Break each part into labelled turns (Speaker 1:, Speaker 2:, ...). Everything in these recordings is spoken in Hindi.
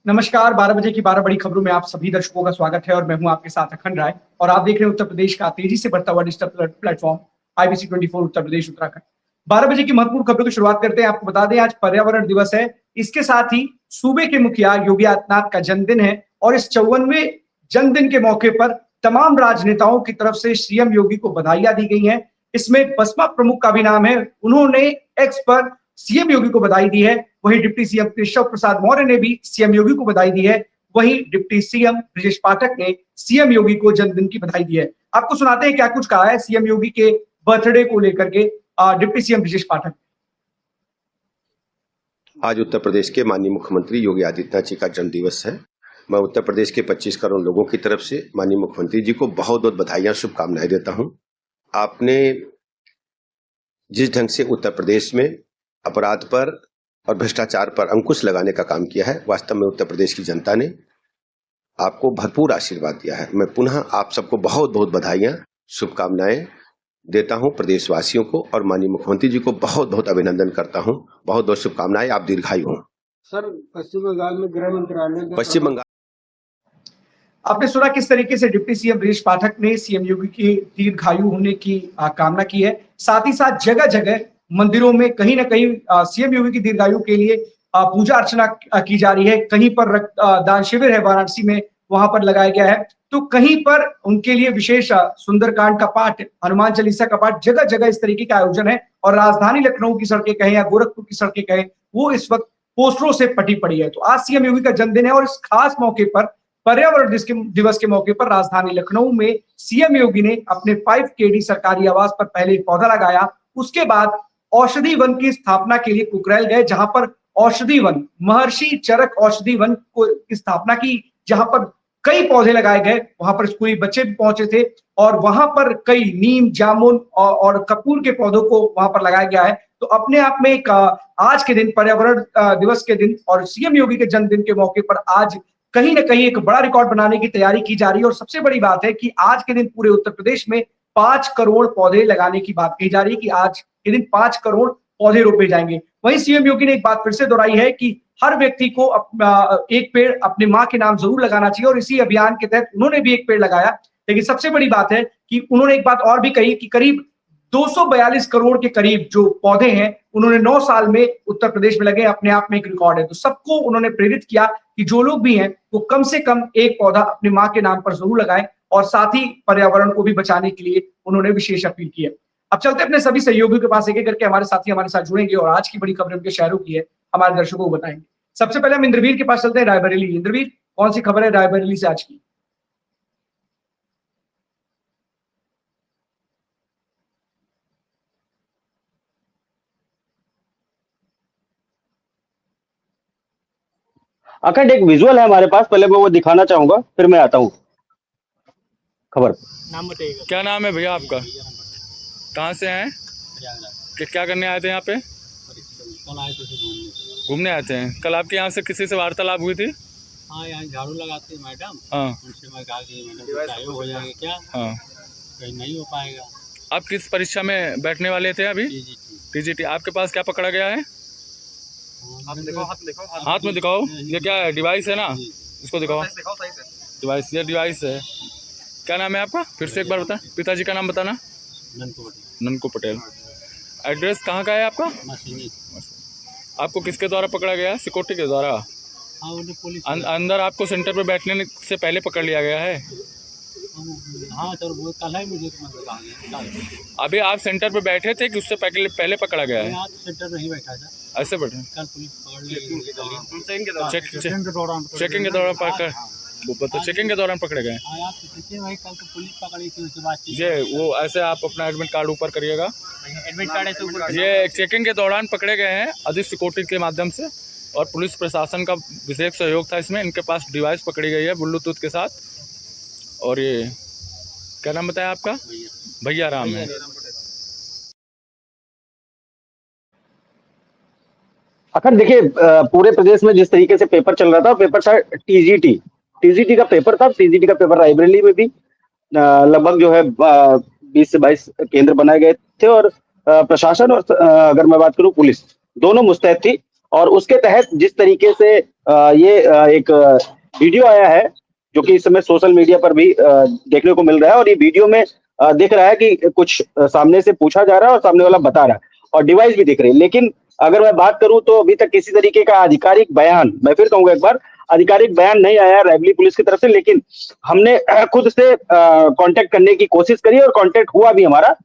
Speaker 1: नमस्कार, 12 बजे की 12 बड़ी खबरों में आप सभी दर्शकों का स्वागत है और मैं हूं आपके साथ अखंड राय और आप देख रहे हैं उत्तर प्रदेश का तेजी से बढ़ता हुआ digital platform IBC 24 Uttar Pradesh Uttarakhand. 12 बजे की महत्वपूर्ण खबरों की शुरुआत करते हैं। आपको बता दें आज पर्यावरण दिवस है। इसके साथ ही सूबे के मुखिया योगी आदित्यनाथ का जन्मदिन है और इस 54वें जन्मदिन के मौके पर तमाम राजनेताओं की तरफ से सीएम योगी को बधाइयां दी गई हैं। इसमें बसपा प्रमुख का भी नाम है। उन्होंने एक्स पर सीएम योगी को बधाई दी है। वहीं डिप्टी सीएम केशव प्रसाद मौर्य ने भी सीएम योगी को बधाई दी है। वहीं डिप्टी सीएम ब्रजेश पाठक ने सीएम योगी को जन्मदिन की बधाई दी है। आपको सुनाते हैं क्या कुछ कहा है सीएम योगी के बर्थडे को लेकर के डिप्टी सीएम ब्रजेश पाठक।
Speaker 2: आज उत्तर प्रदेश के माननीय मुख्यमंत्री योगी आदित्यनाथ जी का जन्म दिवस है। मैं उत्तर प्रदेश के 25 करोड़ लोगों की तरफ से माननीय मुख्यमंत्री जी को बहुत बहुत बधाइयां, शुभकामनाएं देता हूं। आपने जिस ढंग से उत्तर प्रदेश में अपराध पर और भ्रष्टाचार पर अंकुश लगाने का काम किया है, वास्तव में उत्तर प्रदेश की जनता ने आपको भरपूर आशीर्वाद दिया है। मैं पुनः आप सबको बहुत बहुत बधाइयां, शुभकामनाएं देता हूं प्रदेशवासियों को और माननीय मुख्यमंत्री जी को बहुत बहुत अभिनंदन करता हूं। बहुत बहुत शुभकामनाएं, आप दीर्घायु हों।
Speaker 3: सर, पश्चिम बंगाल में गृह मंत्रालय
Speaker 2: पश्चिम बंगाल
Speaker 1: आपने सुना किस तरीके से डिप्टी सीएम ब्रजेश पाठक ने सीएम योगी की दीर्घायु होने की कामना की है। साथ ही साथ जगह जगह मंदिरों में कहीं ना कहीं सीएम योगी की दीर्घायु के लिए पूजा अर्चना की जा रही है। कहीं पर रक्तदान शिविर है वाराणसी में, वहां पर लगाया गया है। तो कहीं पर उनके लिए विशेष सुंदरकांड का पाठ, हनुमान चालीसा का पाठ, जगह जगह इस तरीके का आयोजन है। और राजधानी लखनऊ की सड़कें कहें या गोरखपुर की सड़कें कहें, वो इस वक्त पोस्टरों से पटी पड़ी है। तो आज सीएम योगी का जन्मदिन है और इस खास मौके पर, पर्यावरण दिवस के मौके पर राजधानी लखनऊ में सीएम योगी ने अपने 5 KD सरकारी आवास पर पहले एक पौधा लगाया। उसके बाद औषधि वन की स्थापना के लिए कुकरेल गए, जहां पर औषधि वन, महर्षि चरक औषधि वन को स्थापना की, जहां पर कई पौधे लगाए गए। वहां पर स्कूली बच्चे भी पहुंचे थे और वहां पर कई नीम, जामुन और कपूर के पौधों को वहां पर लगाया गया है। तो अपने आप में एक आज के दिन, पर्यावरण दिवस के दिन और सीएम योगी के जन्मदिन के मौके पर आज कहीं ना कहीं एक बड़ा रिकॉर्ड बनाने की तैयारी की जा रही है। और सबसे बड़ी बात है कि आज के दिन पूरे उत्तर प्रदेश में 5 करोड़ पौधे लगाने की बात कही जा रही है कि आज के दिन 5 करोड़ पौधे रोपे जाएंगे। वहीं सीएम योगी ने एक बात फिर से दोहराई है कि हर व्यक्ति को एक पेड़ अपने मां के नाम जरूर लगाना चाहिए और इसी अभियान के तहत उन्होंने भी एक पेड़ लगाया। लेकिन सबसे बड़ी बात है कि उन्होंने एक बात और भी कही कि करीब 242 करोड़ के करीब जो पौधे हैं उन्होंने 9 साल में उत्तर प्रदेश में लगे। अपने आप में एक रिकॉर्ड है। तो सबको उन्होंने प्रेरित किया कि जो लोग भी हैं वो कम से कम एक पौधा अपने मां के नाम पर जरूर लगाएं और साथ ही पर्यावरण को भी बचाने के लिए उन्होंने विशेष अपील की है। अब चलते अपने सभी सहयोगियों के पास, एक एक करके हमारे साथी हमारे साथ जुड़ेंगे और आज की बड़ी खबरें उनके शहरों की है, हमारे दर्शकों को बताएंगे। सबसे पहले हम इंद्रवीर के पास चलते हैं, रायबरेली। इंद्रवीर, कौन सी खबर है रायबरेली से आज की?
Speaker 4: अखंड, एक विजुअल है हमारे पास, पहले मैं वो दिखाना चाहूंगा, फिर मैं आता हूँ खबर।
Speaker 5: नाम बताइएगा। क्या नाम है भैया आपका? कहाँ से हैं? क्या करने आए थे यहाँ पे?
Speaker 3: कल आए थे
Speaker 5: घूमने आए थे। कल आपके यहाँ से किसी से वार्तालाप हुई थी?
Speaker 3: हाँ, यहाँ झाड़ू लगाते हैं मैडम।
Speaker 5: हाँ,
Speaker 3: उनसे मैं कहा कि मैडम चाहे हो जाएगा क्या?
Speaker 5: हाँ।
Speaker 3: कहीं नहीं हो पाएगा।
Speaker 5: आप किस परीक्षा में बैठने वाले थे अभी? TGT। आपके पास क्या पकड़ा गया है? हाथ में दिखाओ। ये क्या है? डिवाइस है ना, इसको दिखाओ। डिवाइस, ये डिवाइस है। क्या नाम है आपका? फिर से एक बार बताएं। पिताजी का नाम बताना। ननकू पटेल। एड्रेस कहाँ का है आपका? आपको किसके द्वारा पकड़ा गया है? सिक्योरिटी के द्वारा?
Speaker 3: हाँ, पुलिस
Speaker 5: अंदर आपको सेंटर पे बैठने से पहले पकड़ लिया गया है?
Speaker 3: हाँ सर, वो कल है मुझे।
Speaker 5: अभी आप सेंटर पे बैठे थे कि उससे पहले पकड़ा गया है?
Speaker 3: सेंटर नहीं बैठा था,
Speaker 5: ऐसे बैठे?
Speaker 3: कल पुलिस पकड़ लिया।
Speaker 5: चेकिंग के दौरान पकड़, तो चेकिंग के दौरान पकड़े गए?
Speaker 3: कल तो पुलिस पकड़ी थी, उसके बाद
Speaker 5: ये वो ऐसे आप अपना एडमिट कार्ड ऊपर करिएगा।
Speaker 3: एडमिट कार्ड ऐसे ऊपर।
Speaker 5: ये चेकिंग के दौरान पकड़े गए हैं अधिक सिक्योरिटी के माध्यम से और पुलिस प्रशासन का विशेष सहयोग था इसमें। इनके पास डिवाइस पकड़ी गई है ब्लूटूथ के साथ। और ये क्या नाम बताया आपका? भैया राम है।
Speaker 4: अखंड, देखिए, पूरे प्रदेश में जिस तरीके से पेपर चल रहा था, पेपर था टीजीटी का पेपर था। टीजीटी का पेपर रायबरेली में भी लगभग जो है 20 से 22 केंद्र बनाए गए थे और प्रशासन और अगर मैं बात करूं पुलिस, दोनों मुस्तैद थी और उसके तहत जिस तरीके से ये एक वीडियो आया है जो कि इस समय सोशल मीडिया पर भी देखने को मिल रहा है, और ये वीडियो में दिख रहा है कि कुछ सामने से पूछा जा रहा है और सामने वाला बता रहा है और डिवाइस भी दिख रही है। लेकिन अगर मैं बात करूं तो अभी तक किसी तरीके का आधिकारिक बयान, मैं फिर कहूंगा एक बार, आधिकारिक बयान नहीं आया रायबरेली पुलिस की तरफ से। लेकिन हमने खुद से कांटेक्ट करने की कोशिश करी और कांटेक्ट हुआ भी हमारा।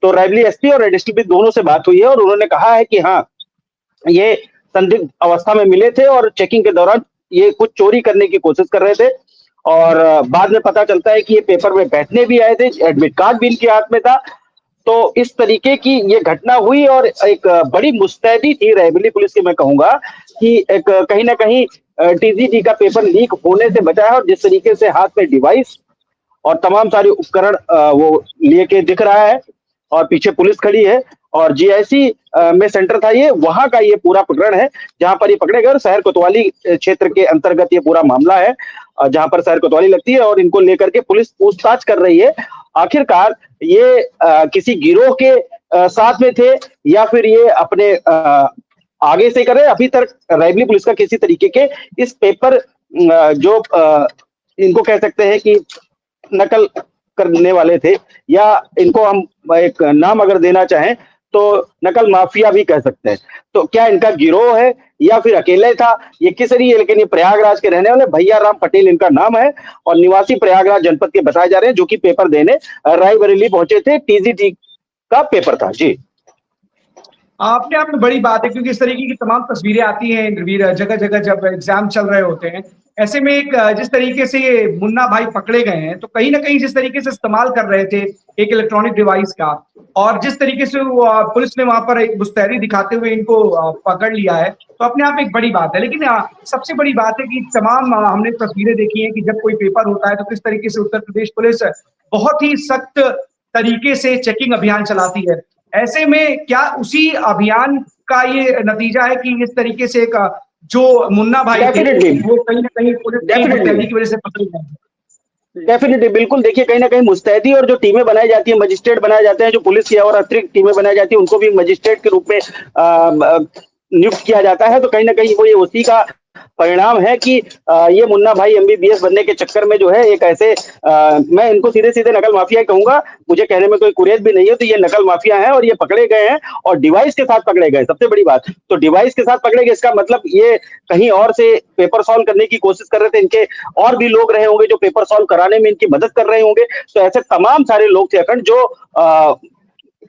Speaker 4: तो रायबरेली एसपी और एसडीपी दोनों से बात हुई है और उन्होंने कहा है कि हाँ, ये संदिग्ध अवस्था में मिले थे और चेकिंग के दौरान ये कुछ चोरी करने की कोशिश कर रहे थे, और बाद में पता चलता है कि ये पेपर में बैठने भी आए थे, एडमिट कार्ड भी इनके हाथ में था। तो इस तरीके की ये घटना हुई और एक बड़ी मुस्तैदी थी रायबरेली पुलिस की, मैं कहूंगा कि एक कहीं ना कहीं टीजीटी का पेपर लीक होने से बचा है। और जिस तरीके से हाथ में डिवाइस और तमाम सारे उपकरण वो लेके दिख रहा है और पीछे पुलिस खड़ी है, और जीआईसी में सेंटर था ये, वहां का ये पूरा प्रकरण है जहां पर ये पकड़े गए। और शहर कोतवाली क्षेत्र के अंतर्गत ये पूरा मामला है जहां पर शहर कोतवाली लगती है, और इनको लेकर के पुलिस पूछताछ कर रही है। आखिरकार ये किसी गिरोह के साथ में थे या फिर ये अपने आगे से कर रहे हैं। अभी तक रायबरेली पुलिस का किसी तरीके के इस पेपर जो इनको कह सकते हैं कि नकल करने वाले थे, या इनको हम एक नाम अगर देना चाहें तो नकल माफिया भी कह सकते हैं। तो क्या इनका गिरोह है या फिर अकेले था, ये किस रही है। लेकिन ये प्रयागराज के रहने वाले भैया राम पटेल इनका नाम है और निवासी प्रयागराज जनपद के बताए जा रहे हैं, जो कि पेपर देने रायबरेली पहुंचे थे। टीजीटी का पेपर था जी।
Speaker 1: अपने आप में बड़ी बात है, क्योंकि इस तरीके की तमाम तस्वीरें आती हैं इंद्रवीर, जगह जगह जब एग्जाम चल रहे होते हैं। ऐसे में एक जिस तरीके से ये मुन्ना भाई पकड़े गए हैं, तो कहीं ना कहीं जिस तरीके से इस्तेमाल कर रहे थे एक इलेक्ट्रॉनिक डिवाइस का, और जिस तरीके से पुलिस ने वहां पर एक मुस्तैदी दिखाते हुए इनको पकड़ लिया है, तो अपने आप में एक बड़ी बात है। लेकिन सबसे बड़ी बात है कि तमाम हमने तस्वीरें देखी हैं कि जब कोई पेपर होता है तो किस तरीके से उत्तर प्रदेश पुलिस बहुत ही सख्त तरीके से चेकिंग अभियान चलाती है। ऐसे में क्या उसी अभियान का ये नतीजा है कि इस तरीके से एक जो मुन्ना भाई थे वो कहीं ना कहीं पुलिस की वजह से पकड़े गए?
Speaker 4: डेफिनेटली, बिल्कुल। देखिए, कहीं ना कहीं मुस्तैदी और जो टीमें बनाई जाती है, मजिस्ट्रेट बनाए जाते हैं जो पुलिस की, और अतिरिक्त टीमें बनाई जाती है उनको भी मजिस्ट्रेट के रूप में नियुक्त किया जाता है। तो कहीं ना कहीं वो ये उसी का परिणाम है कि ये मुन्ना भाई एमबीबीएस बनने के चक्कर में जो है एक ऐसे मैं इनको सीधे सीधे नकल माफिया कहूंगा, मुझे कहने में कोई कुरेद भी नहीं है। तो ये नकल माफिया है और ये पकड़े गए हैं और डिवाइस के साथ पकड़े गए। सबसे बड़ी बात तो डिवाइस के साथ पकड़े गए, इसका मतलब ये कहीं और से पेपर सॉल्व करने की कोशिश कर रहे थे। इनके और भी लोग रहे होंगे जो पेपर सॉल्व कराने में इनकी मदद कर रहे होंगे। तो ऐसे तमाम सारे लोग थे अखंड जो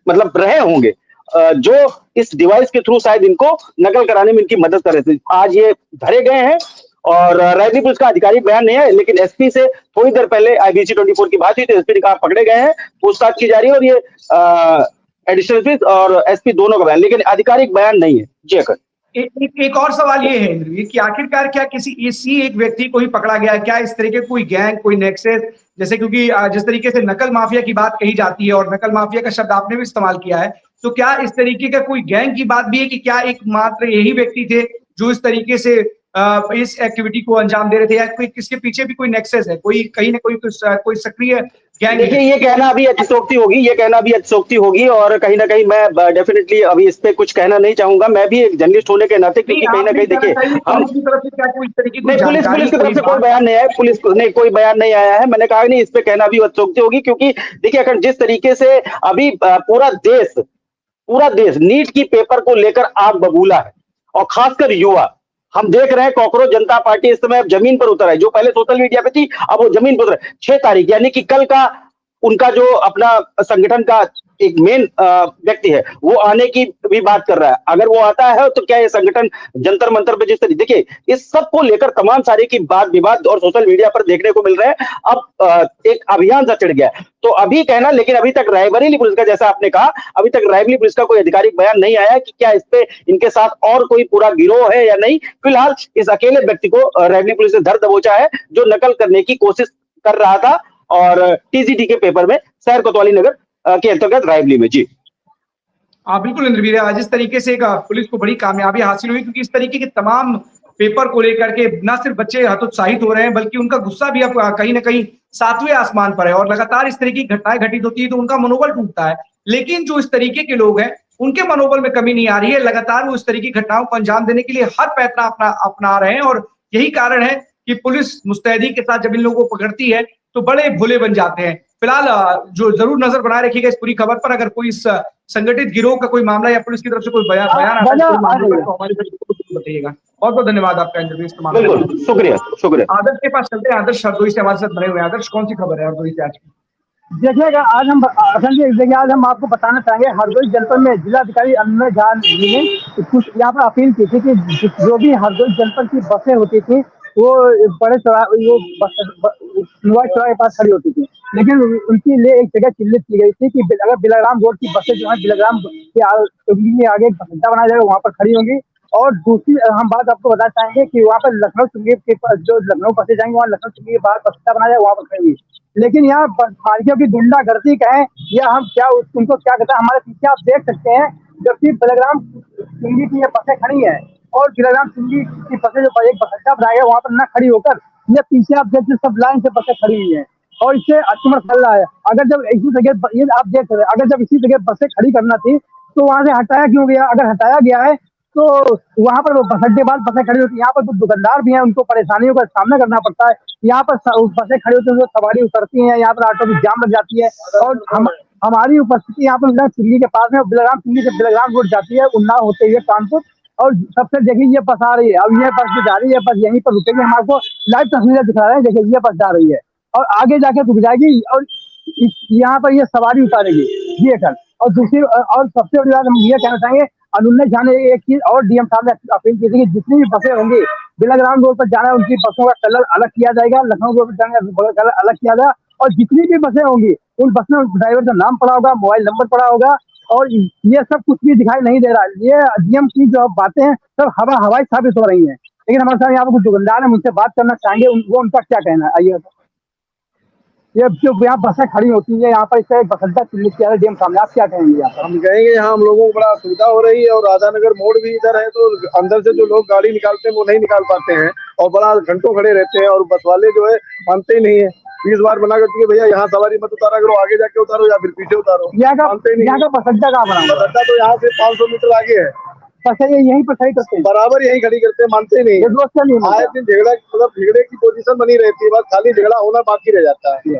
Speaker 4: मतलब रहे होंगे जो इस डिवाइस के थ्रू शायद इनको नकल कराने में इनकी मदद कर रहे थे। आज ये धरे गए हैं और रायबरेली पुलिस का आधिकारिक बयान नहीं है, लेकिन एसपी से थोड़ी देर पहले IBC 24 की बात हुई तो एसपी ने कहा पकड़े गए हैं, पूछताछ की जा रही है, और ये एडिशनल एसपी और एसपी दोनों का बयान, लेकिन आधिकारिक बयान नहीं है जी। अगर
Speaker 1: एक और सवाल ये है इंद्रवीर कि आखिरकार क्या इसी एक व्यक्ति को ही पकड़ा गया है? क्या इस तरीके कोई गैंग, कोई नेक्सस, जैसे क्योंकि जिस तरीके से नकल माफिया की बात कही जाती है और नकल माफिया का शब्द आपने भी इस्तेमाल किया है, तो क्या इस तरीके का कोई गैंग की बात भी है कि क्या एकमात्र यही व्यक्ति थे जो इस तरीके से इस एक्टिविटी को अंजाम दे रहे थे, या कोई किसके पीछे भी कोई नेक्सस है, कोई कहीं ना कोई सक्रिय गैंग?
Speaker 4: देखिए, ये कहना अभी अतिशोक्ति होगी, और कहीं ना कहीं मैं डेफिनेटली अभी इस पे कुछ कहना नहीं चाहूंगा। मैं भी एक जर्नलिस्ट होने के नाते, क्योंकि कहीं ना कहीं देखिए हम
Speaker 1: पुलिस की तरफ से क्या कोई तरीके
Speaker 4: नहीं, पुलिस की तरफ से कोई बयान नहीं आया, पुलिस ने कोई बयान नहीं आया है। मैंने कहा नहीं, इस पे कहना भी अतिशोक्ति होगी, क्योंकि देखिए अगर जिस तरीके से अभी पूरा देश नीट की पेपर को लेकर आग बबूला है, और खासकर युवा, हम देख रहे हैं कॉकरोच जनता पार्टी इस समय अब जमीन पर उतर है। जो पहले सोशल मीडिया पे थी अब वो जमीन पर उतर है। 6 तारीख यानी कि कल का उनका जो अपना संगठन का एक मेन व्यक्ति है वो आने की भी बात कर रहा है। अगर वो आता है तो क्या ये संगठन जंतर मंतर पे जिस तरीके, देखिए इस सब को लेकर तमाम सारे की बात विवाद और सोशल मीडिया पर देखने को मिल रहे हैं। अब एक अभियान सा चढ़ गया। तो अभी कहना, लेकिन अभी तक रायबरेली पुलिस का, जैसा आपने कहा, अभी तक रायबरेली पुलिस का कोई आधिकारिक बयान नहीं आया कि क्या इस पे इनके साथ और कोई पूरा गिरोह है या नहीं। फिलहाल इस अकेले व्यक्ति को रायबरेली पुलिस ने धर दबोचा है जो नकल करने की कोशिश कर रहा था, और टीजीटी के पेपर में शहर कोतवाली नगर के अंतर्गत रायबरेली में जी।
Speaker 1: बिल्कुल इंद्रवीर, आज इस तरीके से पुलिस को बड़ी कामयाबी हासिल हुई, क्योंकि इस तरीके के तमाम पेपर को लेकर के न सिर्फ बच्चे हतोत्साहित हो रहे हैं, बल्कि उनका गुस्सा भी अब कहीं ना कहीं 7वें आसमान पर है, और लगातार इस तरीके की घटनाएं घटित होती है तो उनका मनोबल टूटता है। लेकिन जो इस तरीके के लोग हैं उनके मनोबल में कमी नहीं आ रही है। लगातार वो इस तरह की घटनाओं को अंजाम देने के लिए हर प्रयत्न अपना रहे हैं और यही कारण है कि पुलिस मुस्तैदी के साथ जब इन लोगों को पकड़ती है तो बड़े भोले बन जाते हैं। फिलहाल जो जरूर नजर बनाए रखिएगा इस पूरी खबर पर, अगर कोई इस संगठित गिरोह का कोई मामला या पुलिस की तरफ से कोई बयान आता है तो हमारे बताइएगा। बहुत बहुत धन्यवाद आपका इंटरव्यू इस्तेमाल।
Speaker 4: बिल्कुल, शुक्रिया।
Speaker 1: आदर्श के पास चलते हैं। आदर्श हरदोई से हमारे साथ बने हुए हैं। आदर्श, कौन सी खबर है हरदोई से आज की?
Speaker 6: देखिएगा, आज हम आपको बताना चाहेंगे हरदोई जनपद में जिलाधिकारी अनमय झा जी ने कुछ यहाँ पर अपील की थी कि जो भी हरदोई जनपद की बसें होती थी वो बड़े चौराहे के पास खड़ी होती थी, लेकिन उनके लिए एक जगह चिन्हित की गई थी कि अगर बिलग्राम रोड की बसें जो है बिलग्राम के आगे एक अड्डा बनाया जाएगा, वहाँ पर खड़ी होंगी। और दूसरी हम बात आपको बताना चाहेंगे कि वहाँ पर लखनऊ चुंगी के पास जो लखनऊ बसें जाएंगे वहाँ लखनऊ चुंगी के बाहर बस्ता बनाया जाएगा, वहाँ पर खड़ी होंगी। लेकिन यहाँ मालिकों की गुंडागर्दी कहें या हम क्या उनको क्या कहते हैं, हमारे पीछे आप देख सकते हैं जबकि बिलग्राम चुंगी की ये बसें खड़ी हैं और बिलग्राम चुंगी की बसें जो एक बस अड्डा बनाया वहाँ पर न खड़ी होकर ये पीछे आप देखते सब लाइन से बसें खड़ी हुई हैं और इससे अचमर फैल रहा है। अगर जब इसी जगह ये आप देख रहे हैं, अगर जब इसी जगह बसें खड़ी करना थी तो वहाँ से हटाया क्यों गया? अगर हटाया गया है तो वहाँ पर बस अड्डे बाद बसें खड़ी होती है। यहाँ पर जो दुकानदार भी हैं उनको परेशानियों का सामना करना पड़ता है। यहाँ पर बसें खड़ी होती है, सवारी उतरती है, यहाँ पर ऑटो की जाम लग जाती है और हमारी उपस्थिति यहाँ पर चुंगी के पास में बिलग्राम चुंगी से बिलग्राम रोड जाती है उन्नाव होते हुए कानपुर। और सबसे देखिए ये बस आ रही है, अब ये बस जो जा रही है बस यहीं पर रुकेगी। हम आपको लाइव तस्वीरें दिखा रहे हैं, देखिए ये बस जा रही है और आगे जाके रुक जाएगी और यहाँ पर ये सवारी उतारेगी ये कल। और दूसरी और सबसे बड़ी बात हम ये कहना चाहेंगे, अनुन्नय झा ने एक चीज और डीएम साहब ने अपील की थी कि जितनी भी बसें होंगी बिलग्राम रोड पर जाना है उनकी बसों का कलर अलग किया जाएगा, लखनऊ रोड पर जाने का कलर अलग किया जाएगा और जितनी भी बसें होंगी उन बस में ड्राइवर का नाम पड़ा होगा, मोबाइल नंबर पड़ा होगा और ये सब कुछ भी दिखाई नहीं दे रहा है। ये डीएम की जो बातें हैं सब हवाई साबित हो रही हैं। लेकिन हमारे साथ यहाँ पर कुछ दुकानदार है, उनसे बात करना चाहेंगे, वो उनका क्या कहना है, आइए। ये जो यहाँ बसें खड़ी होती है यहाँ पर इसका एक बस अड्डा चिन्हित किया है डीएम सामने, आप क्या कहेंगे? यहाँ
Speaker 7: हम कहेंगे यहाँ हम लोगों को बड़ा सुविधा हो रही है और राधानगर मोड़ भी इधर है तो अंदर से जो लोग गाड़ी निकालते हैं वो नहीं निकाल पाते हैं और बड़ा घंटों खड़े रहते हैं और बस वाले जो है मानते ही नहीं है। 20 बार मना करती है भैया यहाँ सवारी मत उतारा करो, आगे जाके उतारो या फिर पीछे उतारो।
Speaker 6: यहाँ का बस अड्डा कहाँ बना?
Speaker 7: बस अड्डा तो यहाँ से 500 मीटर आगे है।
Speaker 6: अच्छा, ये यहीं पर खड़ी करते हैं?
Speaker 7: बराबर यहीं खड़ी करते हैं, मानते ही नहीं। आए दिन झगड़ा मतलब झगड़े की पोजीशन बनी रहती है, बस खाली झगड़ा होना बाकी रह जाता है।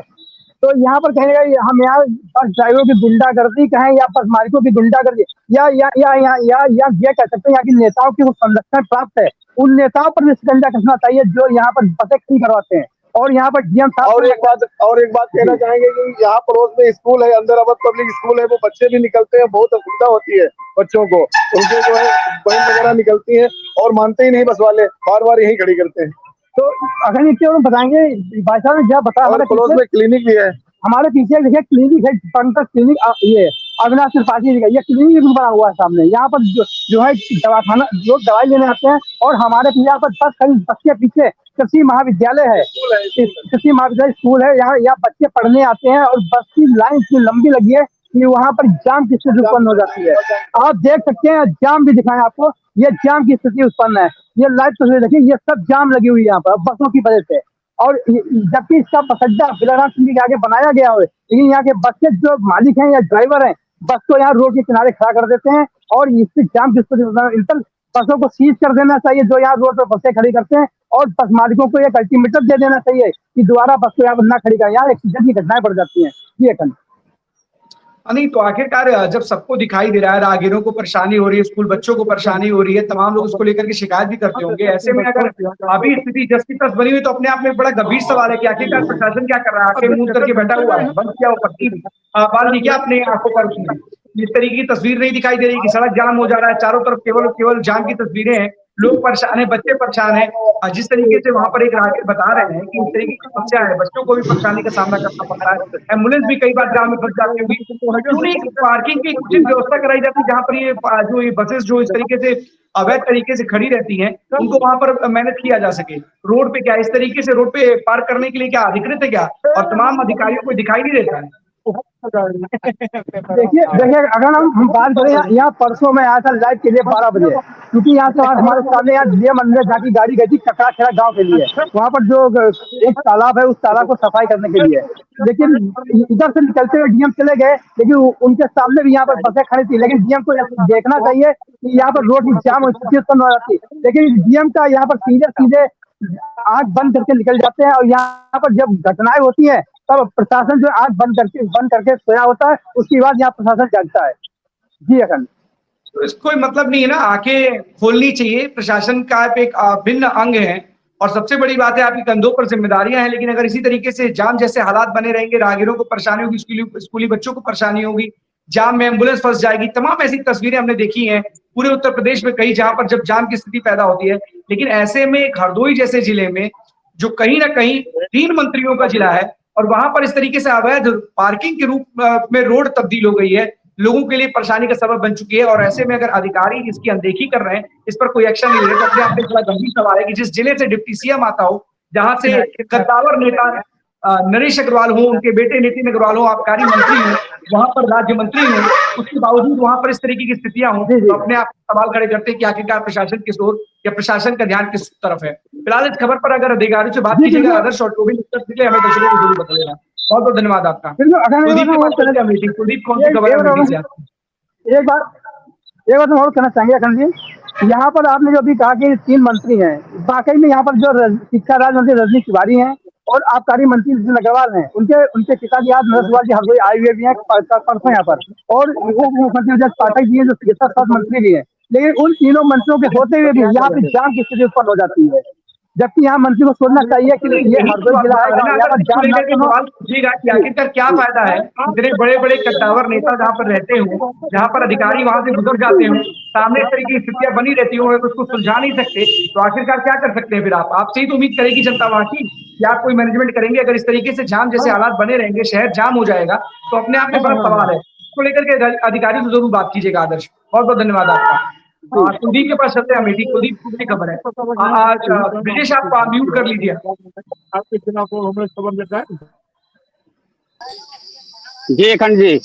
Speaker 6: तो यहाँ पर कहेगा हम यहाँ बस ड्राइवरों की गुंडागर्दी कहें या बस मालिकों की गुंडागर्दी या ये कह सकते हैं यहाँ की नेताओं की संरक्षण प्राप्त है, उन नेताओं पर भी शिकंजा कसना चाहिए जो यहाँ पर बसें खड़ी करवाते हैं। और यहाँ पर डीएम साहब
Speaker 7: और एक बात कहना चाहेंगे कि यहाँ पड़ोस में स्कूल है, अंदर अवध पब्लिक स्कूल है, वो बच्चे भी निकलते हैं, बहुत असुविधा होती है बच्चों को, उनके जो है बहन वगैरह निकलती है और मानते ही नहीं बस वाले, बार बार यही खड़ी करते हैं।
Speaker 6: तो अगर इसके बताएंगे भाई साहब ने क्या बताया,
Speaker 7: हमारे पड़ोस में क्लिनिक भी है,
Speaker 6: हमारे पीछे देखिए क्लिनिक है, पंकज क्लिनिक, ये अविनाश त्रिपाठी जी का ये क्लिनिक भी बना हुआ है सामने। यहाँ पर जो है दवाखाना लोग दवाई लेने आते हैं और हमारे यहाँ पर बस के पीछे कृषि महाविद्यालय है, कृषि महाविद्यालय स्कूल है, यहाँ बच्चे पढ़ने आते हैं और बस की लाइन इतनी लंबी लगी है कि वहाँ पर जाम की स्थिति उत्पन्न हो जाती है। आप देख सकते हैं, जाम भी दिखाएं आपको, ये जाम की स्थिति उत्पन्न है, ये लाइव तस्वीर देखिए, ये सब जाम लगी हुई है यहाँ पर बसों की वजह से। और जबकि इसका बस अड्डा बिलग्राम चुंगी के आगे बनाया गया हो, लेकिन यहाँ के बस के जो मालिक हैं या ड्राइवर हैं बस को यहाँ रोड के किनारे खड़ा कर देते हैं और इससे जाम की स्थिति, बसों को सीज कर देना चाहिए जो यहाँ रोड पर बसें खड़ी करते हैं और बस मालिकों को एक अल्टीमेटम दे देना चाहिए कि दोबारा बस को यहाँ पर न खड़ी करें, यहाँ एक्सीडेंट की घटनाएं बढ़ जाती हैं। ये
Speaker 1: नहीं तो आखिरकार जब सबको दिखाई दे रहा है, राहगीरों को परेशानी हो रही है, स्कूल बच्चों को परेशानी हो रही है, तमाम लोग उसको लेकर के शिकायत भी करते होंगे, ऐसे में अगर अभी स्थिति जस की तस बनी हुई तो अपने आप में बड़ा गंभीर सवाल है कि आखिरकार प्रशासन क्या कर रहा है, आखिर मुंह करके बैठा हुआ है, बंद किया हुआ बाल नहीं क्या अपने आंखों पर? इस तरीके की तस्वीर नहीं दिखाई दे रही कि सड़क जाम हो जा रहा है, चारों तरफ केवल जाम की तस्वीरें हैं, लोग परेशान है, बच्चे परेशान है। जिस तरीके से वहां पर एक राहगीर बता रहे हैं कि इस तरीके की समस्या है, बच्चों को भी परेशानी का सामना करना पड़ता है, एम्बुलेंस भी कई बार जाम में फंस जाती होगी, क्यों नहीं पार्किंग की कुछ व्यवस्था कराई जाती जहाँ पर ये बसेस जो इस तरीके से अवैध तरीके से खड़ी रहती हैं उनको वहां पर मैनेज किया जा सके? रोड पे क्या इस तरीके से रोड पे पार्क करने के लिए क्या अधिकृत है क्या, और तमाम अधिकारियों को दिखाई नहीं देता है?
Speaker 6: देखिए अगर हम बात करें यहाँ परसों में आया था लाइव के लिए 12 बजे, क्योंकि यहाँ से हमारे सामने यहाँ डीएम अंदर जाके गाड़ी गई थी ककड़ा खेड़ा गाँव के लिए, वहाँ पर जो एक तालाब है उस तालाब को सफाई करने के लिए। लेकिन इधर से निकलते हुए डीएम चले गए, लेकिन उनके सामने भी यहाँ पर बसें खड़ी थी। लेकिन डीएम को देखना चाहिए कि यहाँ पर रोड जाम स्थिति उत्पन्न हो जाती, लेकिन डीएम का यहाँ पर सीधे आंख बंद करके निकल जाते हैं। और यहाँ पर जब घटनाएं होती हैं तब प्रशासन जो आंख बंद करके सोया होता है, उसके बाद यहाँ प्रशासन जागता है। जी अखंड,
Speaker 1: तो इसको कोई मतलब नहीं है ना, आंखें खोलनी चाहिए। प्रशासन का एक भिन्न अंग है और सबसे बड़ी बात है आपकी कंधों पर जिम्मेदारियां हैं। लेकिन अगर इसी तरीके से जाम जैसे हालात बने रहेंगे, राहगीरों को परेशानी होगी, स्कूली बच्चों को परेशानी होगी, जाम में एम्बुलेंस फंस जाएगी, तमाम ऐसी तस्वीरें हमने देखी हैं पूरे उत्तर प्रदेश में कई जहां पर जब जाम की स्थिति पैदा होती है। लेकिन ऐसे में हरदोई जैसे जिले में जो कहीं ना कहीं 3 मंत्रियों का जिला है और वहां पर इस तरीके से अवैध पार्किंग के रूप में रोड तब्दील हो गई है, लोगों के लिए परेशानी का सबब बन चुकी है। और ऐसे में अगर अधिकारी इसकी अनदेखी कर रहे हैं, इस पर कोई एक्शन नहीं ले रहे, तो अपने आप में बड़ा गंभीर सवाल है कि जिस जिले से डिप्टी सीएम आता हो, जहां से कद्दावर नेता नरेश अग्रवाल हो, उनके बेटे नितिन अग्रवाल हो, आबकारी मंत्री हो, वहां पर राज्य मंत्री हो, उसके बावजूद वहां पर इस तरीके की स्थितियां हो, तो अपने आप सवाल खड़े करते हैं कि आखिरकार प्रशासन किस ओर या प्रशासन का ध्यान किस तरफ है। फिलहाल इस खबर पर अगर अधिकारियों से बात कीजिएगा आदर्श और टोबी हमें दर्शकों को जरूर बता देना। बहुत बहुत धन्यवाद आपका। कुलदीप कौन सी खबर है?
Speaker 6: एक बात हम और कहना चाहेंगे अखंड जी, यहाँ पर आपने जो अभी कहा कि 3 मंत्री हैं, वाकई में यहाँ पर जो शिक्षा राज्य मंत्री रजनी तिवारी हैं और आबकारी मंत्री नितिन अग्रवाल हैं, उनके पिताजी आज नरसवाल जी हरदोई आए हुए भी हैं परसों यहाँ पर, और उप मुख्यमंत्री जगत पाठक जी हैं जो चिकित्सा स्वास्थ्य मंत्री भी हैं। लेकिन उन तीनों मंत्रियों के होते हुए भी यहाँ पे जाम की स्थिति उत्पन्न हो जाती है, जबकि यहाँ मंत्री को सोचना चाहिए कि ये हरदोई जिला है, यहाँ पर जाम ना
Speaker 1: सवाल पूछिएगा कि आखिरकार क्या फायदा है इतने बड़े बड़े कद्दावर नेता जहाँ पर रहते हो, जहाँ पर अधिकारी वहां से गुजर जाते हो, सामने इस तरह की स्थितियां बनी रहती हो, उसको सुलझा नहीं सकते, तो आखिरकार क्या कर सकते हैं फिर आपसे ही तो उम्मीद करेगी जनता वहां की कि आप कोई मैनेजमेंट करेंगे। अगर इस तरीके से जाम जैसे हालात बने रहेंगे, शहर जाम हो जाएगा, तो अपने आप में बड़ा सवाल है। इसको लेकर के अधिकारी से जरूर बात कीजिएगा आदर्श। बहुत बहुत धन्यवाद आपका। कुलदीप के पास चलते हैं अमेठी। कुलदीप की खबर है आज, ब्रिजेश आप म्यूट कर लीजिए।
Speaker 7: आपके चुनाव को हमें खबर देता है
Speaker 4: जी अखंड जी,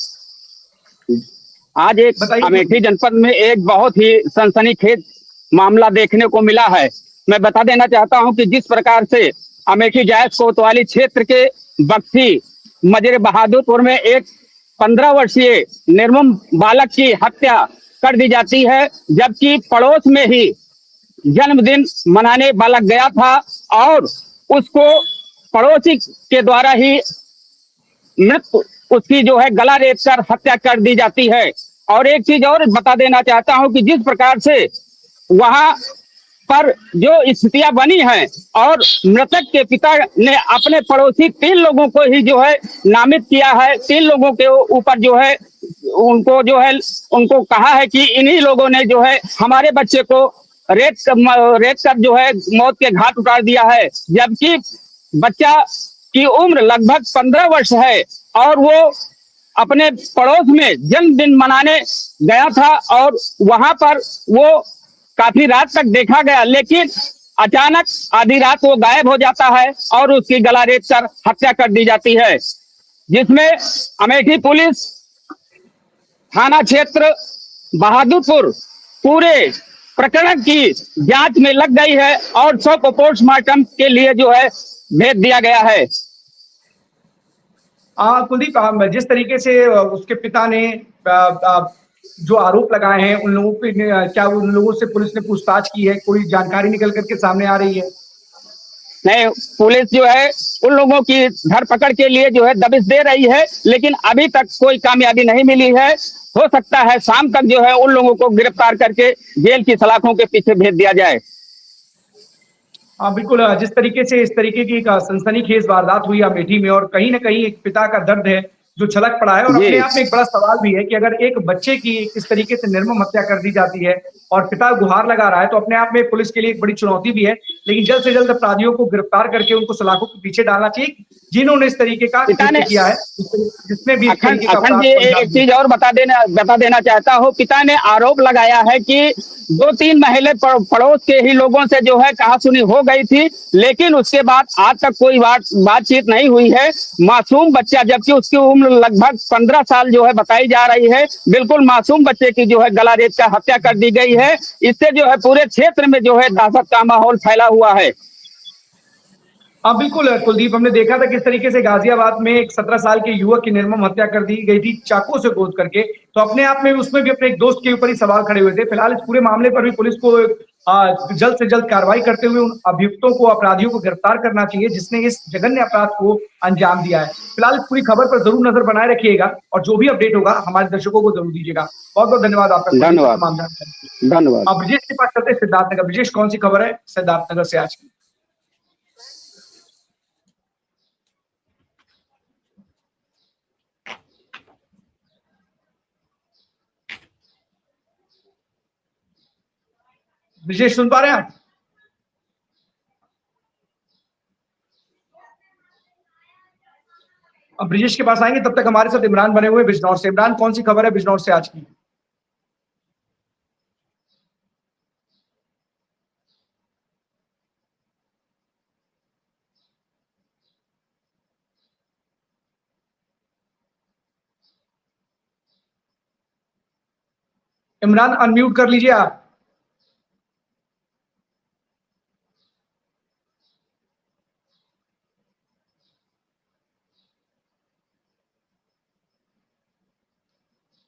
Speaker 4: आज एक अमेठी जनपद में एक बहुत ही सनसनीखेज मामला देखने को मिला है। मैं बता देना चाहता हूं कि जिस प्रकार से अमेठी जायज कोतवाली क्षेत्र के बक्सी मजरे बहादुरपुर में एक 15 वर्षीय निर्मम बालक की हत्या कर दी जाती है, जबकि पड़ोस में ही जन्मदिन मनाने बालक गया था और उसको पड़ोसी के द्वारा ही मृत उसकी जो है गला रेत कर हत्या कर दी जाती है। और एक चीज और बता देना चाहता हूं कि जिस प्रकार से वहां पर जो स्थितियां बनी हैं और मृतक के पिता ने अपने पड़ोसी 3 लोगों को ही जो है नामित किया है, 3 लोगों के ऊपर जो है उनको कहा है कि इन्हीं लोगों ने जो है हमारे बच्चे को रेत कर जो है मौत के घाट उतार दिया है, जबकि बच्चा की उम्र लगभग 15 वर्ष है और वो अपने पड़ोस में जन्मदिन मनाने गया था और वहां पर वो काफी रात तक देखा गया, लेकिन अचानक आधी रात वो गायब हो जाता है और उसकी गला रेत कर हत्या कर दी जाती है, जिसमें अमेठी पुलिस थाना क्षेत्र बहादुरपुर पूरे प्रकरण की जांच में लग गई है और शव को पोस्टमार्टम के लिए जो है भेज दिया गया है।
Speaker 1: कुलदीप, जिस तरीके से उसके पिता ने जो आरोप लगाए हैं उन लोगों पे क्या उन लोगों से पुलिस ने पूछताछ की है? कोई जानकारी निकल करके सामने आ रही है?
Speaker 4: नहीं, पुलिस जो है उन लोगों की धरपकड़ के लिए जो है दबिश दे रही है, लेकिन अभी तक कोई कामयाबी नहीं मिली है। हो सकता है शाम तक जो है उन लोगों को गिरफ्तार करके जेल की सलाखों के पीछे भेज दिया जाए।
Speaker 1: बिल्कुल, जिस तरीके से इस तरीके की सनसनीखेज वारदात हुई अमेठी में और कहीं ना कहीं एक पिता का दर्द है जो छलक पड़ा है और अपने आप में एक बड़ा सवाल भी है कि अगर एक बच्चे की इस तरीके से निर्मम हत्या कर दी जाती है और पिता गुहार लगा रहा है, तो अपने आप में पुलिस के लिए एक बड़ी चुनौती भी है। लेकिन जल्द से जल्द अपराधियों को गिरफ्तार करके उनको सलाखों के पीछे डालना चाहिए। जिन्होंने इस तरीके का
Speaker 4: पिता
Speaker 1: कृत्य
Speaker 4: ने
Speaker 1: किया है, जिसमें भी इस
Speaker 4: अखंड
Speaker 1: तरीके का
Speaker 4: अखंड जी
Speaker 1: अपराध को अंजाम
Speaker 4: एक चीज और बता देना चाहता हूँ। पिता ने आरोप लगाया है कि 2-3 महीने पड़ोस के ही लोगों से जो है कहासुनी हो गई थी, लेकिन उसके बाद आज तक कोई बातचीत नहीं हुई है। मासूम बच्चा, जबकि उसकी उम्र लगभग 15 साल जो है बताई जा रही है, बिल्कुल मासूम बच्चे की जो है गला रेत कर हत्या कर दी गई है। इससे जो है पूरे क्षेत्र में जो है दहशत का माहौल फैला हुआ है।
Speaker 1: हाँ बिल्कुल कुलदीप, हमने देखा था किस तरीके से गाजियाबाद में एक 17 साल के युवक की निर्मम हत्या कर दी गई थी चाकू से गोद करके। तो अपने आप में उसमें भी अपने एक दोस्त के ऊपर ही सवाल खड़े हुए थे। फिलहाल इस पूरे मामले पर भी पुलिस को जल्द से जल्द कार्रवाई करते हुए उन अभियुक्तों को, अपराधियों को गिरफ्तार करना चाहिए जिसने इस जघन्य अपराध को अंजाम दिया है। फिलहाल इस पूरी खबर पर जरूर नजर बनाए रखिएगा और जो भी अपडेट होगा हमारे दर्शकों को जरूर दीजिएगा। बहुत बहुत धन्यवाद आपका।
Speaker 4: धन्यवाद।
Speaker 1: अब ब्रिजेश के पास चलते सिद्धार्थनगर। ब्रिजेश, कौन सी खबर है सिद्धार्थनगर से आज की? ब्रिजेश, सुन पा रहे हैं आप? अब ब्रिजेश के पास आएंगे, तब तक हमारे साथ इमरान बने हुए बिजनौर से। इमरान, कौन सी खबर है बिजनौर से आज की? इमरान, अनम्यूट कर लीजिए आप।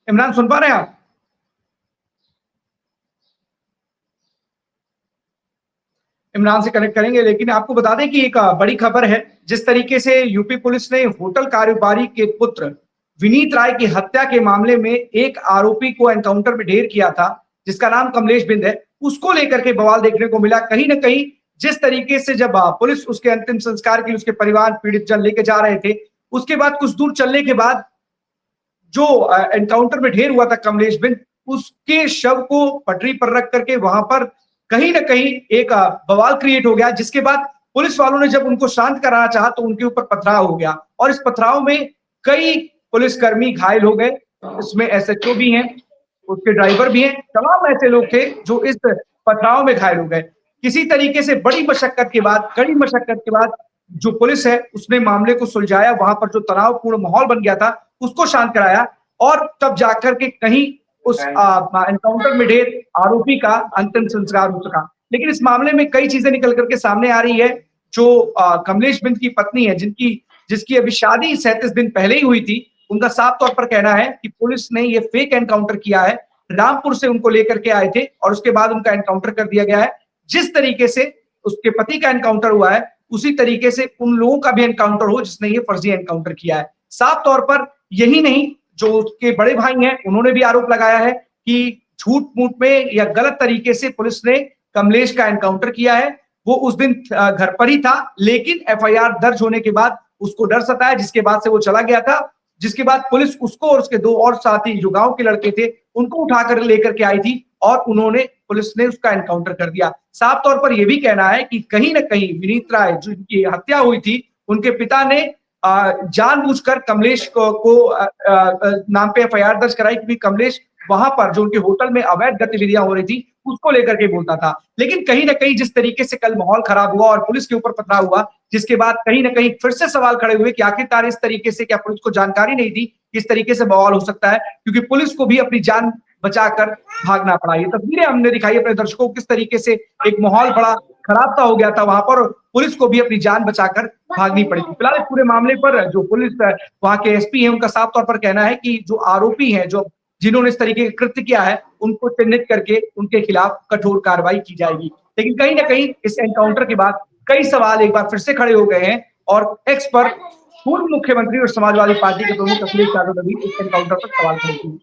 Speaker 1: इमरान, सुन पा रहे हैं आप? इमरान से कनेक्ट करेंगे, लेकिन आपको बता दें कि एक बड़ी खबर है। जिस तरीके से यूपी पुलिस ने होटल कारोबारी के पुत्र विनीत राय की हत्या के मामले में एक आरोपी को एनकाउंटर में ढेर किया था, जिसका नाम कमलेश बिंद है, उसको लेकर के बवाल देखने को मिला। कहीं ना कहीं जिस तरीके से जब पुलिस उसके अंतिम संस्कार के लिए उसके परिवार पीड़ित जन लेके जा रहे थे, उसके बाद कुछ दूर चलने के बाद जो एनकाउंटर में ढेर हुआ था कमलेश बिंद, उसके शव को पटरी पर रख करके वहां पर कहीं ना कहीं एक बवाल क्रिएट हो गया, जिसके बाद पुलिस वालों ने जब उनको शांत कराना चाहा तो उनके ऊपर पथराव हो गया और इस पथराव में कई पुलिसकर्मी घायल हो गए। इसमें एसएचओ भी हैं, उसके ड्राइवर भी हैं, तमाम ऐसे लोग थे जो इस पथराव में घायल हो गए। किसी तरीके से बड़ी मशक्कत के बाद, कड़ी मशक्कत के बाद जो पुलिस है उसने मामले को सुलझाया। वहां पर जो तनावपूर्ण माहौल बन गया था उसको शांत कराया और तब जाकर के कहीं उस एनकाउंटर में ढेर आरोपी का अंतिम संस्कार हो सका। लेकिन इस मामले में कई चीजें निकल करके सामने आ रही है। जो कमलेश बिंद की पत्नी है, जिसकी अभी शादी 37 दिन पहले ही हुई थी, उनका साफ तौर पर कहना है कि पुलिस ने ये फेक एनकाउंटर किया है। रामपुर से उनको लेकर के आए थे और उसके बाद उनका एनकाउंटर कर दिया गया है। जिस तरीके से उसके पति का एनकाउंटर हुआ है उसी तरीके से उन लोगों का भी एनकाउंटर हो जिसने ये फर्जी एनकाउंटर किया है। साफ तौर पर यही नहीं, जो उसके बड़े भाई हैं उन्होंने भी आरोप लगाया है कि झूठ मूठ में या गलत तरीके से पुलिस ने कमलेश का एनकाउंटर किया है। वो उस दिन घर पर ही था, लेकिन एफआईआर दर्ज होने के बाद उसको डर सताया, जिसके बाद से वो चला गया था। जिसके बाद पुलिस उसको और उसके 2 और साथी जो गांव के लड़के थे उनको उठाकर लेकर के आई थी और पुलिस ने उसका एनकाउंटर कर दिया। साफ तौर पर यह भी कहना है कि कहीं ना कहीं विनीत राय जिनकी हत्या हुई थी, उनके पिता ने जानबूझकर कमलेश को नाम पे एफआईआर दर्ज कराई, क्योंकि कमलेश वहां पर जो उनके होटल में अवैध गतिविधियां हो रही थी उसको लेकर के बोलता था। लेकिन कहीं ना कहीं जिस तरीके से कल माहौल खराब हुआ और पुलिस के ऊपर पथराव हुआ, जिसके बाद कहीं ना कहीं फिर से सवाल खड़े हुए कि आखिरकार इस तरीके से क्या पुलिस को जानकारी नहीं थी कि इस तरीके से बवाल हो सकता है, क्योंकि पुलिस को भी अपनी जान बचाकर भागना पड़ा। ये तस्वीरें हमने दिखाई अपने दर्शकों को, किस तरीके से एक माहौल बड़ा खराब सा हो गया था वहां पर, पुलिस को भी अपनी जान बचाकर भागनी पड़ी थी। फिलहाल इस पूरे मामले पर जो पुलिस वहां के एसपी है, उनका साफ तौर पर कहना है कि जो आरोपी हैं, जिन्होंने इस तरीके का कृत्य किया है, उनको चिन्हित करके उनके खिलाफ कठोर कार्रवाई की जाएगी। लेकिन कहीं ना कहीं इस एनकाउंटर के बाद कई सवाल एक बार फिर से खड़े हो गए हैं और एक्स पर पूर्व मुख्यमंत्री और समाजवादी पार्टी के प्रमुख अखिलेश यादव ने भी इस एनकाउंटर पर सवाल खड़े किए।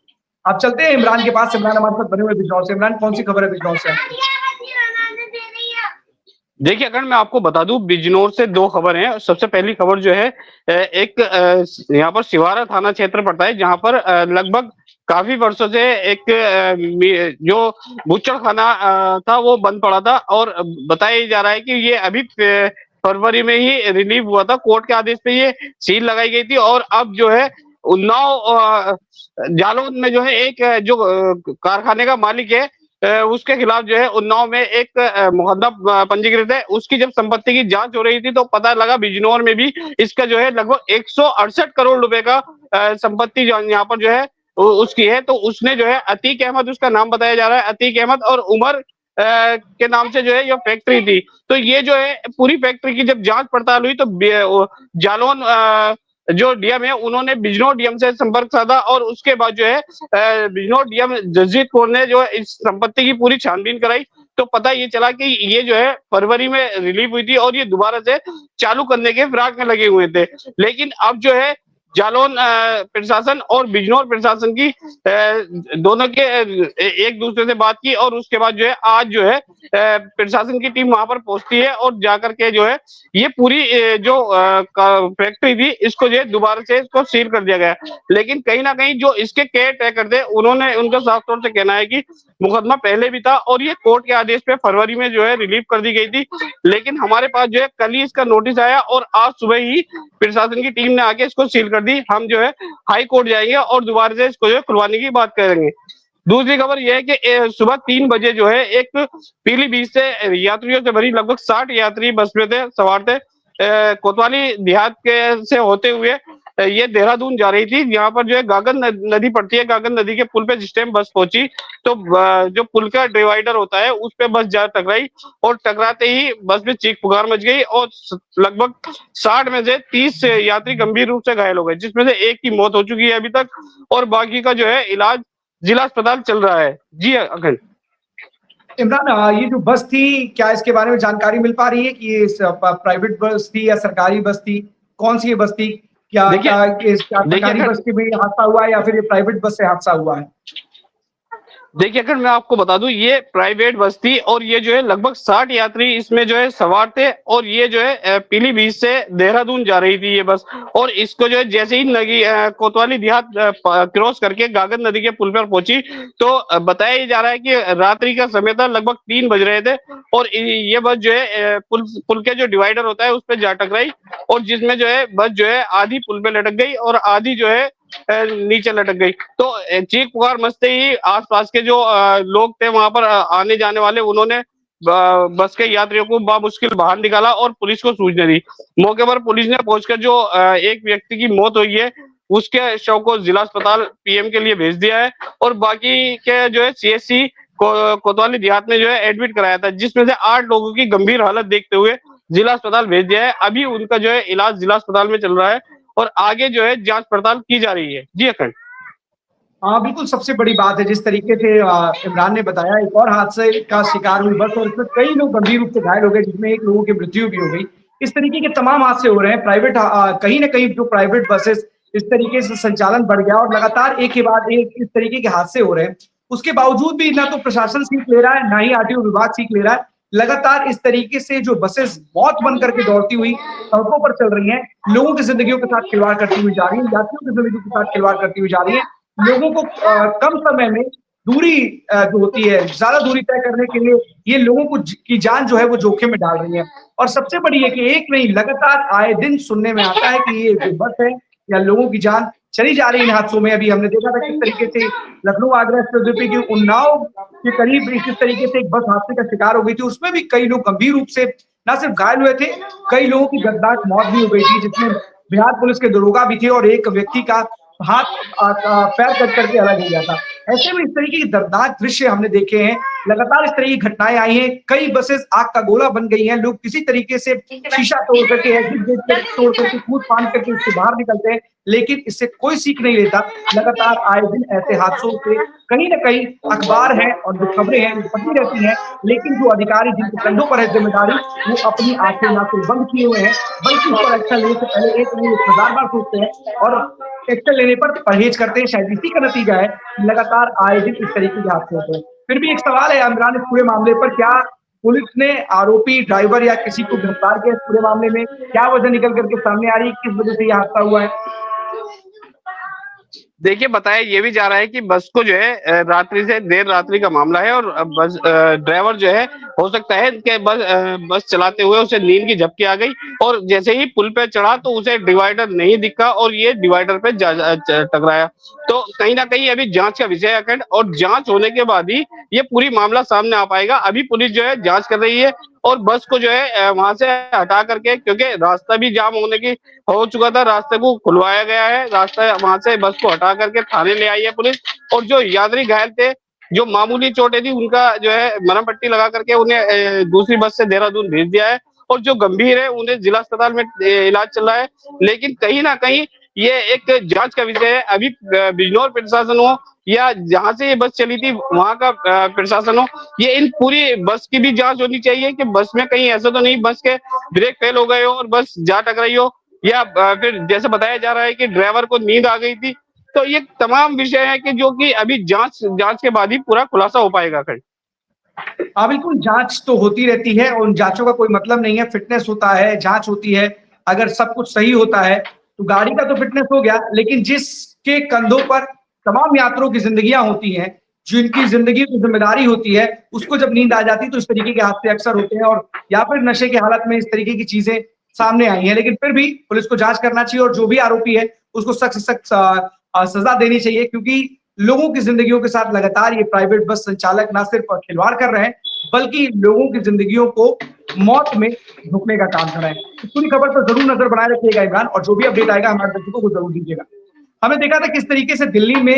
Speaker 1: अब चलते हैं इमरान के पास। इमरान हमारे साथ बने हुए बिजनौर से। इमरान, कौन सी खबर है बिजनौर से?
Speaker 8: देखिए, अगर मैं आपको बता दूं, बिजनौर से 2 खबर हैं। सबसे पहली खबर जो है, एक यहाँ पर सिवारा थाना क्षेत्र पड़ता है, जहां पर लगभग काफी वर्षों से एक जो बुच्चड़ खाना था वो बंद पड़ा था और बताया जा रहा है कि ये अभी फरवरी में ही रिलीव हुआ था। कोर्ट के आदेश पे ये सील लगाई गई थी और अब जो है उन्नाव जालौन में जो है एक जो कारखाने का मालिक है उसके खिलाफ जो है उन्नाव में एक मुकदमा पंजीकृत है। उसकी जब संपत्ति की जांच हो रही थी तो पता लगा बिजनौर में भी इसका जो है लगभग 168 करोड़ रुपए का संपत्ति जो यहाँ पर जो है उसकी है। तो उसने जो है अतीक अहमद उसका नाम बताया जा रहा है, अतीक अहमद और उमर के नाम से जो है ये फैक्ट्री थी। तो ये जो है पूरी फैक्ट्री की जब जांच पड़ताल हुई तो जालौन जो डीएम है उन्होंने बिजनौर डीएम से संपर्क साधा और उसके बाद जो है बिजनौर डीएम जसजीत कौर ने जो है इस संपत्ति की पूरी छानबीन कराई। तो पता ये चला कि ये जो है फरवरी में रिलीव हुई थी और ये दोबारा से चालू करने के फिराक में लगे हुए थे। लेकिन अब जो है जालौन प्रशासन और बिजनौर प्रशासन की दोनों के एक दूसरे से बात की और उसके बाद जो है आज जो है प्रशासन की टीम वहां पर पहुंचती है और जाकर के जो है ये पूरी जो फैक्ट्री थी इसको जो है दोबारा से इसको सील कर दिया गया। लेकिन कहीं ना कहीं जो इसके केयर टेकर थे उन्होंने उनका साफ तौर से कहना है कि मुकदमा पहले भी था और ये कोर्ट के आदेश पे फरवरी में जो है रिलीव कर दी गई थी। लेकिन हमारे पास जो है कल ही इसका नोटिस आया और आज सुबह ही प्रशासन की टीम ने आके इसको सील कर दी। हम जो है हाई कोर्ट जाएंगे और दोबारा से इसको जो है खुलवाने की बात करेंगे। दूसरी खबर यह है कि सुबह 3 बजे जो है एक पीलीभीत से यात्रियों से भरी लगभग 60 यात्री बस में थे सवार थे। कोतवाली देहात के से होते हुए ये देहरादून जा रही थी। यहाँ पर जो है गागन नदी पड़ती है, गागन नदी के पुल पे जिस टाइम बस पहुंची तो जो पुल का डिवाइडर होता है उस पे बस जा टकराई और टकराते ही बस में चीख पुकार मच गई और लगभग 60 में से 30 यात्री गंभीर रूप से घायल हो गए, जिसमें से एक की मौत हो चुकी है अभी तक और बाकी का जो है इलाज जिला अस्पताल चल रहा है। जी अखंड।
Speaker 1: इमरान, ये जो बस थी क्या इसके बारे में जानकारी मिल पा रही है कि ये प्राइवेट बस थी या सरकारी बस थी? कौन सी ये बस थी? क्या सरकारी बस के भी हादसा हुआ है या फिर ये प्राइवेट बस से हादसा हुआ है?
Speaker 8: देखिए अगर मैं आपको बता दूं ये प्राइवेट बस थी और ये जो है लगभग 60 यात्री इसमें जो है सवार थे और ये जो है पीलीभीत से देहरादून जा रही थी ये बस और इसको जो है जैसे ही कोतवाली देहात क्रॉस करके गागन नदी के पुल पर पहुंची तो बताया जा रहा है कि रात्रि का समय था, लगभग 3 बज रहे थे और ये बस जो है पुल के जो डिवाइडर होता है उस पर जा टकराई और जिसमें जो है बस जो है आधी पुल पे लटक गई और आधी जो है नीचे लटक गई। तो चीख पुकार मचते ही आसपास के जो लोग थे वहां पर आने जाने वाले उन्होंने बस के यात्रियों को बामुश्किल बाहर निकाला और पुलिस को सूचना दी। मौके पर पुलिस ने पहुंचकर जो एक व्यक्ति की मौत हुई है उसके शव को जिला अस्पताल पीएम के लिए भेज दिया है और बाकी के जो है सीएचसी कोतवाली देहात में जो है एडमिट कराया था, जिसमें से 8 लोगों की गंभीर हालत देखते हुए जिला अस्पताल भेज दिया है। अभी उनका जो है इलाज जिला अस्पताल में चल रहा है और आगे जो है जांच पड़ताल की जा रही है। जी अखंड।
Speaker 1: हाँ बिल्कुल, सबसे बड़ी बात है जिस तरीके से इमरान ने बताया एक और हादसे का शिकार हुई बस और इसमें कई लोग गंभीर रूप से घायल हो गए जिसमें एक लोगों की मृत्यु भी हो गई। इस तरीके के तमाम हादसे हो रहे हैं। प्राइवेट कहीं ना कहीं जो प्राइवेट बसेस इस तरीके से संचालन बढ़ गया और लगातार एक के बाद एक इस तरीके के हादसे हो रहे हैं। उसके बावजूद भी ना तो प्रशासन सीख ले रहा है ना ही आरटीओ विभाग सीख ले रहा है। लगातार इस तरीके से जो बसेस मौत बन करके दौड़ती हुई सड़कों पर चल रही हैं, लोगों की जिंदगियों के साथ खिलवाड़ करती हुई जा रही है, यात्रियों की जिंदगी के साथ खिलवाड़ करती हुई जा रही है। लोगों को कम समय में दूरी जो होती है ज्यादा दूरी तय करने के लिए ये लोगों को की जान जो है वो जोखिम में डाल रही है। और सबसे बड़ी है कि एक नहीं लगातार आए दिन सुनने में आता है कि ये जो बस है या लोगों की जान चली जा रही है इन हादसों में। अभी हमने देखा था किस तरीके से लखनऊ आगरा एक्सप्रेस की उन्नाव के करीब इस तरीके से एक बस हादसे का शिकार हो गई थी। उसमें भी कई लोग गंभीर रूप से न सिर्फ घायल हुए थे, कई लोगों की दर्दनाक मौत भी हो गई थी, जिसमें बिहार पुलिस के दरोगा भी थे और एक व्यक्ति का हाथ पैर कट करके अलग हो गया था। ऐसे में इस तरीके के दर्दनाक दृश्य हमने देखे हैं। लगातार इस तरह की घटनाएं आई हैं। कई बसेस आग का गोला बन गई हैं। लोग किसी तरीके से शीशा तोड़ करके एग्जिट गेट तोड़ करके कूद फांद करके उससे बाहर निकलते हैं, लेकिन इससे कोई सीख नहीं लेता। लगातार आए दिन ऐसे हादसों से कहीं ना कहीं अखबार है और जो खबरें हैं वो फटी रहती हैं, लेकिन जो अधिकारी जिनके कंधों पर है जिम्मेदारी वो अपनी आंखें ना सिर्फ बंद किए हुए हैं बल्कि उस पर एक्शन लेने से पहले एक नहीं 1000 बार सोचते हैं और एक्शन लेने पर परहेज करते हैं। शायद इसी का नतीजा है लगातार आए दिन इस तरीके के हादसे होते हैं। फिर भी एक सवाल है इमरान, इस पूरे मामले पर क्या पुलिस ने आरोपी ड्राइवर या किसी को गिरफ्तार किया? इस पूरे मामले में क्या वजह निकल करके सामने आ रही है, किस वजह से यह हादसा हुआ है?
Speaker 8: देखिए बताया ये भी जा रहा है कि बस को जो है रात्रि से देर रात्रि का मामला है और बस ड्राइवर जो है हो सकता है कि बस चलाते हुए उसे नींद की झपकी आ गई और जैसे ही पुल पे चढ़ा तो उसे डिवाइडर नहीं दिखा और ये डिवाइडर पे टकराया। तो कहीं ना कहीं अभी जांच का विषय है अखंड, और जांच होने के बाद ही ये पूरी मामला सामने आ पाएगा। अभी पुलिस जो है जांच कर रही है और बस को जो है वहां से हटा करके, क्योंकि रास्ता भी जाम हो चुका था, रास्ते को खुलवाया गया है, रास्ता वहां से बस को हटा करके थाने ले आई है पुलिस। और जो यात्री घायल थे, जो मामूली चोटें थी, उनका जो है मरहम पट्टी लगा करके उन्हें दूसरी बस से देहरादून भेज दिया है, और जो गंभीर है उन्हें जिला अस्पताल में इलाज चल रहा है। लेकिन कहीं ना कहीं ये एक जांच का विषय है। अभी बिजनौर प्रशासन हो या जहां से ये बस चली थी वहां का प्रशासन हो, ये इन पूरी बस की भी जांच होनी चाहिए कि बस में कहीं ऐसा तो नहीं बस के ब्रेक फेल हो गए हो और बस जा टकराई हो, या फिर जैसे बताया जा रहा है कि ड्राइवर को नींद आ गई थी। तो ये तमाम विषय है कि जो कि अभी जांच के बाद ही पूरा खुलासा हो पाएगा।
Speaker 1: हाँ बिल्कुल, जांच तो होती रहती है, उन जांचों का कोई मतलब नहीं है। फिटनेस होता है, जांच होती है, अगर सब कुछ सही होता है तो गाड़ी का तो फिटनेस हो गया, लेकिन जिसके कंधों पर तमाम यात्रियों की जिंदगियां होती हैं, जिनकी जिंदगी की जिम्मेदारी होती है, उसको जब नींद आ जाती है तो इस तरीके के हादसे अक्सर होते हैं, और या फिर नशे की हालत में इस तरीके की चीजें सामने आई हैं। लेकिन फिर भी पुलिस को जांच करना चाहिए और जो भी आरोपी है उसको सख्त से सख्त सजा देनी चाहिए, क्योंकि लोगों की जिंदगियों के साथ लगातार ये प्राइवेट बस संचालक ना सिर्फ खिलवाड़ कर रहे हैं, बल्कि लोगों की जिंदगियों को मौत में झोंकने का काम कर रहे हैं। इस पूरी खबर पर जरूर नजर बनाए रखिएगा इमरान, और जो भी अपडेट आएगा हमारे दर्शकों को जरूर दीजिएगा। हमने देखा था किस तरीके से दिल्ली में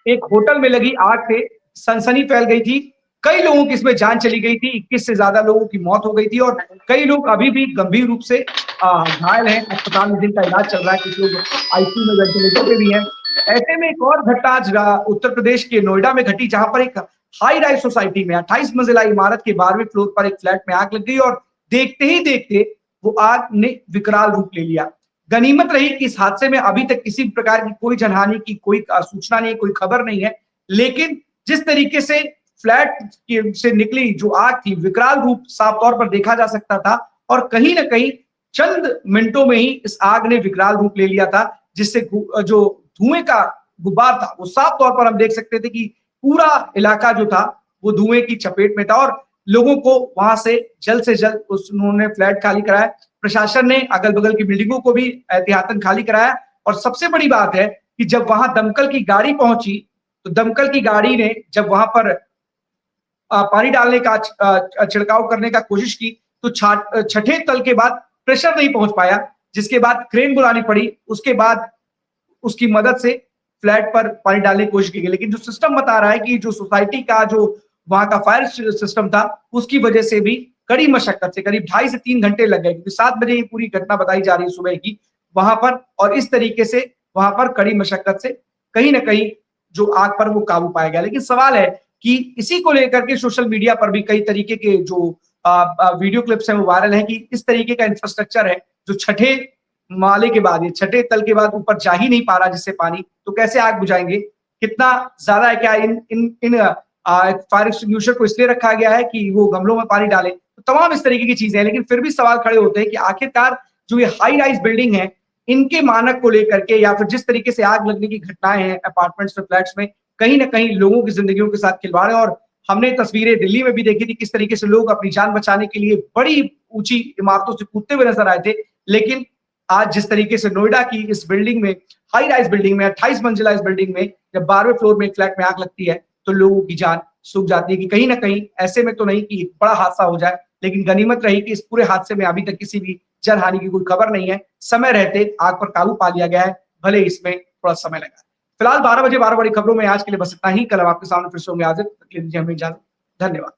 Speaker 1: एक होटल में लगी आग से सनसनी फैल गई थी, कई लोगों की इसमें जान चली गई थी, 21 से ज्यादा लोगों की मौत हो गई थी, और कई लोग अभी भी गंभीर रूप से घायल हैं, अस्पताल में जिनका इलाज चल रहा है, कुछ लोग आईसीयू में वेंटिलेटर पे भी हैं। ऐसे में एक और घटना आज उत्तर प्रदेश के नोएडा में घटी, जहां पर एक हाई राइज सोसाइटी में 28 मंजिला इमारत के 12वें फ्लोर पर एक फ्लैट में आग लग गई, और देखते ही देखते वो आग ने विकराल रूप ले लिया। गनीमत रही कि इस हादसे में अभी तक किसी प्रकार की कोई जनहानि की कोई सूचना नहीं, कोई खबर नहीं है, लेकिन जिस तरीके से फ्लैट से निकली जो आग थी, विकराल रूप साफ तौर पर देखा जा सकता था, और कहीं ना कहीं चंद मिनटों में ही इस आग ने विकराल रूप ले लिया था, जिससे जो धुएं का गुब्बार था वो साफ तौर पर हम देख सकते थे कि पूरा इलाका जो था वो धुएं की चपेट में था, और लोगों को वहां से जल्द उन्होंने फ्लैट खाली कराया। प्रशासन ने अगल बगल की बिल्डिंगों को भी एहतियातन खाली कराया, और सबसे बड़ी बात है कि जब वहां दमकल की गाड़ी पहुंची तो दमकल की गाड़ी ने जब वहां पर पानी डालने का छिड़काव करने का कोशिश की तो छठे तल के बाद प्रेशर नहीं पहुंच पाया, जिसके बाद क्रेन बुलानी पड़ी, उसके बाद उसकी मदद से फ्लैट पर पानी डालने की कोशिश की गई। लेकिन जो सिस्टम बता रहा है कि जो सोसाइटी का जो वहां का फायर सिस्टम था, उसकी वजह से भी कड़ी मशक्कत से करीब 2.5 से 3 घंटे लग गए, क्योंकि 7 बजे ये पूरी घटना बताई जा रही है सुबह की वहां पर, और इस तरीके से वहां पर कड़ी मशक्कत से कहीं ना कहीं जो आग पर वो काबू पाया गया। लेकिन सवाल है कि इसी को लेकर के सोशल मीडिया पर भी कई तरीके के जो वीडियो क्लिप्स हैं वो वायरल हैं कि इस तरीके का इंफ्रास्ट्रक्चर है जो छठे माले के बाद, ये छठे तल के बाद ऊपर जा ही नहीं पा रहा जिससे पानी, तो कैसे आग बुझाएंगे, कितना ज्यादा है, क्या इन फायर एक्सटिंग्विशर को इसलिए रखा गया है कि वो गमलों में पानी डाले, तो तमाम इस तरीके की चीजें हैं। लेकिन फिर भी सवाल खड़े होते हैं कि आखिरकार जो ये हाई राइज बिल्डिंग है, इनके मानक को लेकर के या फिर जिस तरीके से आग लगने की घटनाएं हैं अपार्टमेंट्स में, फ्लैट्स में, कहीं ना कहीं लोगों की जिंदगियों के साथ खिलवाड़ है। और हमने तस्वीरें दिल्ली में भी देखी थी किस तरीके से लोग अपनी जान बचाने के लिए बड़ी ऊंची इमारतों से कूदते हुए नजर आए थे। लेकिन आज जिस तरीके से नोएडा की इस बिल्डिंग में, हाई राइज बिल्डिंग में, 28 मंजिला इस बिल्डिंग में जब 12वें फ्लोर में एक फ्लैट में आग लगती है तो लोगों की जान सूख जाती है। कि कहीं ना कहीं ऐसे में तो नहीं कि एक बड़ा हादसा हो जाए, लेकिन गनीमत रही कि इस पूरे हादसे में अभी तक किसी भी जनहानि की कोई खबर नहीं है। समय रहते आग पर काबू पा लिया गया है, भले इसमें थोड़ा समय लगा। फिलहाल 12 बजे 12 बड़ी खबरों में आज के लिए बस इतना ही। कल हम आपके सामने फिर से होंगे हाजिर, तक के लिए दीजिए हमें इजाजत। धन्यवाद।